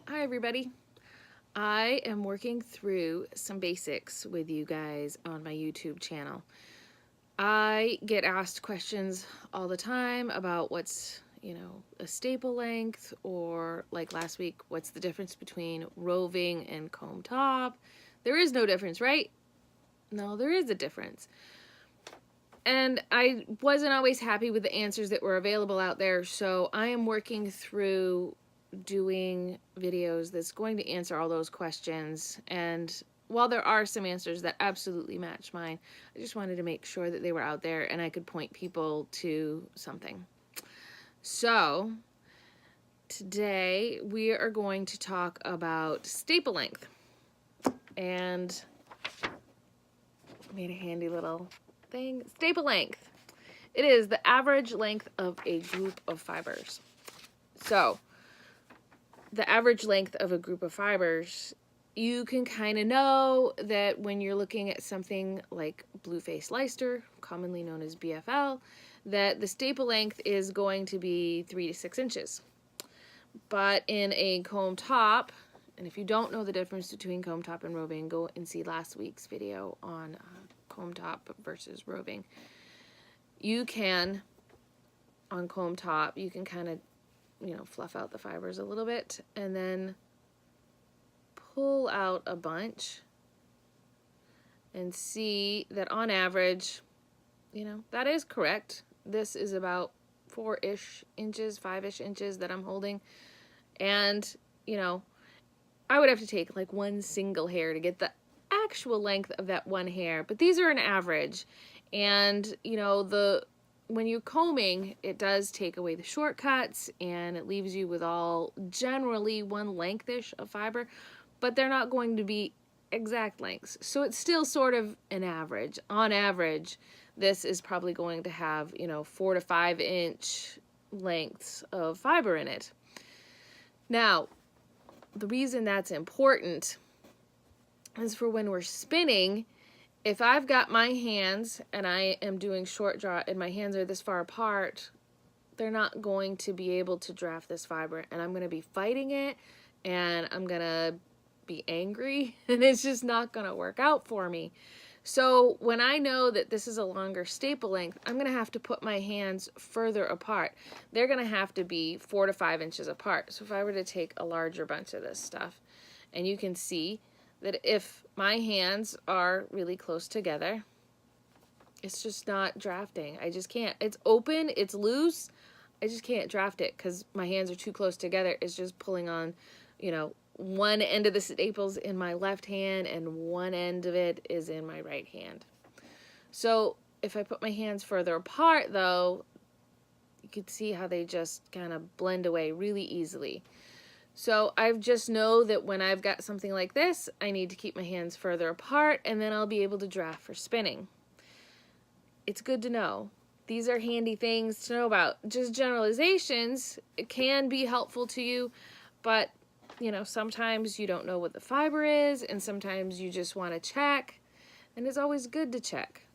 Hi everybody. I am working through some basics with you guys on my YouTube channel. I get asked questions all the time about what's, a staple length, or like last week, what's the difference between roving and comb top? There is no difference, right? No, there is a difference. And I wasn't always happy with the answers that were available out there, so I am working through doing videos that's going to answer all those questions. And while there are some answers that absolutely match mine, I just wanted to make sure that they were out there and I could point people to something. So today we are going to talk about staple length. And I made a handy little thing. Staple length. It is the average length of a group of fibers. So the average length of a group of fibers, you can kind of know that when you're looking at something like blue-faced Leicester, commonly known as BFL, that the staple length is going to be 3 to 6 inches. But in a comb top, and if you don't know the difference between comb top and roving, go and see last week's video on comb top versus roving. You can, on comb top, you can kind of fluff out the fibers a little bit and then pull out a bunch and see that on average, that is correct. This is about 4-ish inches, 5-ish inches that I'm holding. And, I would have to take like one single hair to get the actual length of that one hair, but these are an average. And, when you're combing, it does take away the shortcuts and it leaves you with all generally one length-ish of fiber, but they're not going to be exact lengths. So it's still sort of an average. On average, this is probably going to have, 4 to 5 inch lengths of fiber in it. Now, the reason that's important is for when we're spinning. If I've got my hands and I am doing short draw and my hands are this far apart, they're not going to be able to draft this fiber, and I'm going to be fighting it and I'm going to be angry and it's just not going to work out for me. So when I know that this is a longer staple length, I'm going to have to put my hands further apart. They're going to have to be 4 to 5 inches apart. So if I were to take a larger bunch of this stuff, and you can see that if my hands are really close together, it's just not drafting. I just can't. It's open, it's loose. I just can't draft it because my hands are too close together. It's just pulling on, one end of the staples in my left hand and one end of it is in my right hand. So if I put my hands further apart, though, you can see how they just kind of blend away really easily. So I just know that when I've got something like this, I need to keep my hands further apart and then I'll be able to draft for spinning. It's good to know. These are handy things to know about. Just generalizations. It can be helpful to you, but sometimes you don't know what the fiber is and sometimes you just want to check, and it's always good to check.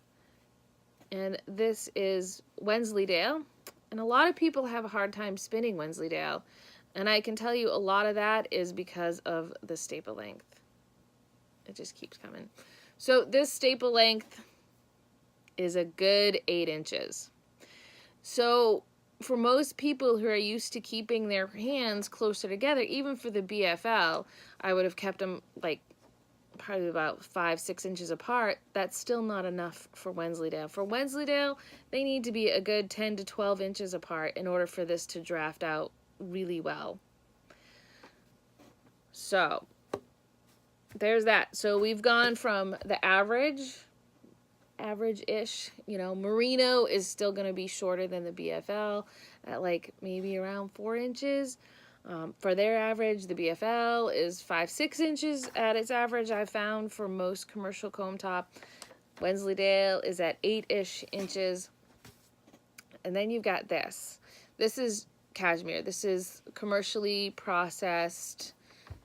And this is Wensleydale, and a lot of people have a hard time spinning Wensleydale. And I can tell you a lot of that is because of the staple length. It just keeps coming. So this staple length is a good 8 inches. So for most people who are used to keeping their hands closer together, even for the BFL, I would have kept them like probably about 5-6 inches apart. That's still not enough for Wensleydale. For Wensleydale, they need to be a good 10 to 12 inches apart in order for this to draft out really well. So there's that. So we've gone from the average-ish, merino is still going to be shorter than the BFL at like maybe around 4 inches. For their average, the BFL is 5-6 inches at its average, I've found, for most commercial comb top. Wensleydale is at 8-ish inches. And then you've got this. This is cashmere. This is commercially processed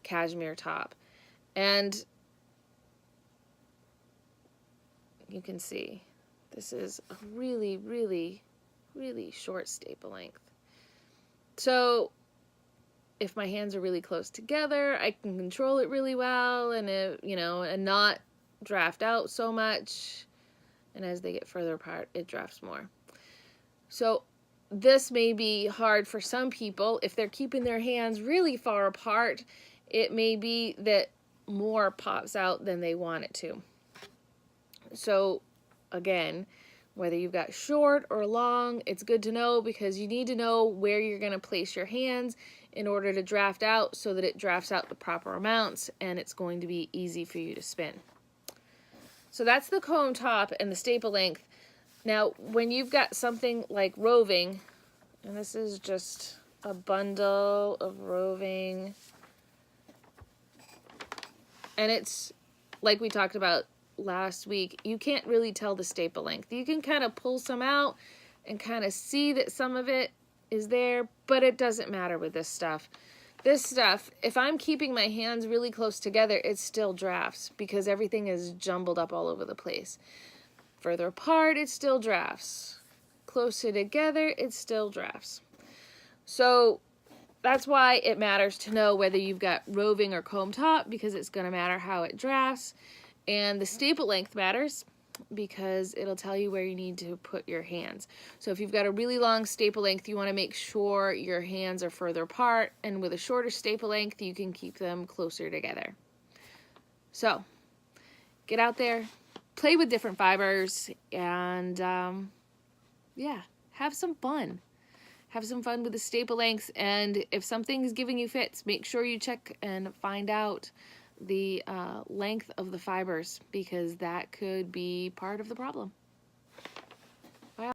cashmere top. And you can see this is a really, really, really short staple length. So if my hands are really close together, I can control it really well, and and not draft out so much. And as they get further apart, it drafts more. So this may be hard for some people. If they're keeping their hands really far apart, it may be that more pops out than they want it to. So again, whether you've got short or long, it's good to know, because you need to know where you're going to place your hands in order to draft out, so that it drafts out the proper amounts and it's going to be easy for you to spin. So that's the comb top and the staple length. Now, when you've got something like roving, and this is just a bundle of roving, and it's like we talked about last week, you can't really tell the staple length. You can kind of pull some out and kind of see that some of it is there, but it doesn't matter with this stuff. This stuff, if I'm keeping my hands really close together, it still drafts, because everything is jumbled up all over the place. Further apart, it still drafts. Closer together, it still drafts. So that's why it matters to know whether you've got roving or comb top, because it's going to matter how it drafts. And the staple length matters, because it'll tell you where you need to put your hands. So if you've got a really long staple length, you want to make sure your hands are further apart, and with a shorter staple length, you can keep them closer together. So get out there, play with different fibers, and yeah, have some fun. Have some fun with the staple lengths, and if something's giving you fits, make sure you check and find out the length of the fibers, because that could be part of the problem.